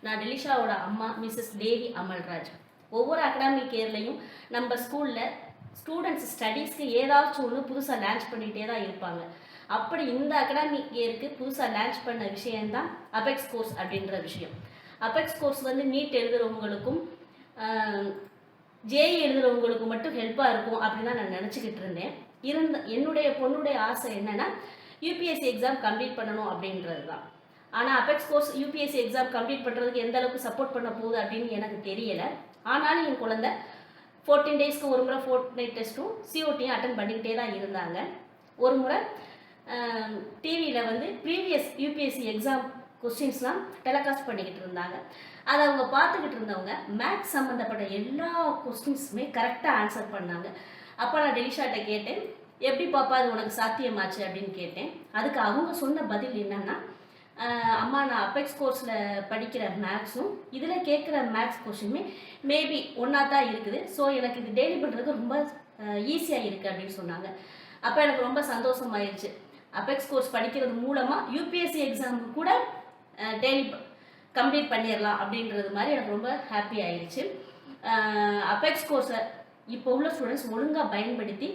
நான் டெலிஷாவோட அம்மா மிஸ்ஸஸ் தேவி அமல்ராஜ். ஒவ்வொரு அகாடமிக் இயர்லையும் நம்ம ஸ்கூலில் ஸ்டூடெண்ட்ஸ் ஸ்டடீஸ்க்கு ஏதாச்சும் ஒன்று புதுசாக லான்ச் பண்ணிகிட்டே தான் இருப்பாங்க. அப்படி இந்த அகாடமிக் இயருக்கு புதுசாக லான்ச் பண்ண விஷயம்தான் அபெக்ஸ் கோர்ஸ் அப்படின்ற விஷயம். அபெக்ஸ் கோர்ஸ் வந்து நீட் எழுதுகிறவங்களுக்கும் ஜேஇ எழுதுகிறவங்களுக்கு மட்டும் ஹெல்ப்பாக இருக்கும் அப்படின்னு தான் நான் நினச்சிக்கிட்டு இருந்தேன். என்னுடைய பொண்ணுடைய ஆசை என்னென்னா யூபிஎஸ்சி எக்ஸாம் கம்ப்ளீட் பண்ணணும் அப்படின்றது தான். ஆனால் apex course UPSC exam complete பண்ணுறதுக்கு எந்த அளவுக்கு சப்போர்ட் பண்ண போகுது அப்படின்னு எனக்கு தெரியலை. ஆனாலும் என் குழந்தை 14 டேஸ்க்கு ஒரு முறை ஃபோர்ட்நைட் டெஸ்ட்டும் சிஓடியும் அட்டன் பண்ணிக்கிட்டே தான் இருந்தாங்க. ஒரு முறை டிவியில் வந்து ப்ரீவியஸ் யூபிஎஸ்சி எக்ஸாம் கொஸ்டின்ஸ்லாம் டெலகாஸ்ட் பண்ணிக்கிட்டு இருந்தாங்க. அதை அவங்க பார்த்துக்கிட்டு இருந்தவங்க மேக்ஸ் சம்மந்தப்பட்ட எல்லா கொஸ்டின்ஸுமே கரெக்டாக ஆன்சர் பண்ணாங்க. அப்போ நான் டெலிஷாட்ட கேட்டேன், எப்படி பாப்பா அது உனக்கு சாத்தியமாச்சு அப்படின்னு கேட்டேன். அதுக்கு அவங்க சொன்ன பதில் என்னன்னா, அம்மா நான் அபெக்ஸ் கோர்ஸில் படிக்கிற மேக்ஸும் இதில் கேட்குற மேக்ஸ் கொஸ்டினுமே மேபி ஒன்றா தான் இருக்குது. ஸோ எனக்கு இது டெய்லி பண்ணுறதுக்கு ரொம்ப ஈஸியாக இருக்குது அப்படின்னு சொன்னாங்க. அப்போ எனக்கு ரொம்ப சந்தோஷமாயிருச்சு. அபெக்ஸ் கோர்ஸ் படிக்கிறது மூலமாக யூபிஎஸ்சி எக்ஸாமுக்கு கூட டெய்லி கம்ப்ளீட் பண்ணிடலாம் அப்படின்றது மாதிரி எனக்கு ரொம்ப ஹாப்பி ஆயிடுச்சு. அபெக்ஸ் கோர்ஸை இப்போ உள்ள ஸ்டூடெண்ட்ஸ் ஒழுங்காக பயன்படுத்தி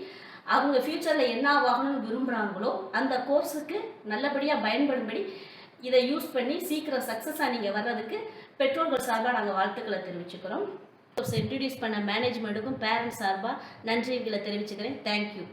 அவங்க ஃப்யூச்சரில் என்ன ஆகணும்னு விரும்புகிறாங்களோ அந்த கோர்ஸுக்கு நல்லபடியாக பயன்படும்படி இதை யூஸ் பண்ணி சீக்கிரம் சக்ஸஸாக நீங்கள் வர்றதுக்கு பெற்றோர்கள் சார்பாக நாங்கள் வாழ்த்துக்களை தெரிவிச்சுக்கிறோம். கோர்ஸ் இன்ட்ரடியூஸ் பண்ண மேனேஜ்மெண்ட்டுக்கும் பேரண்ட்ஸ் சார்பாக நன்றிகளை தெரிவிச்சுக்கிறேன். தேங்க்யூ.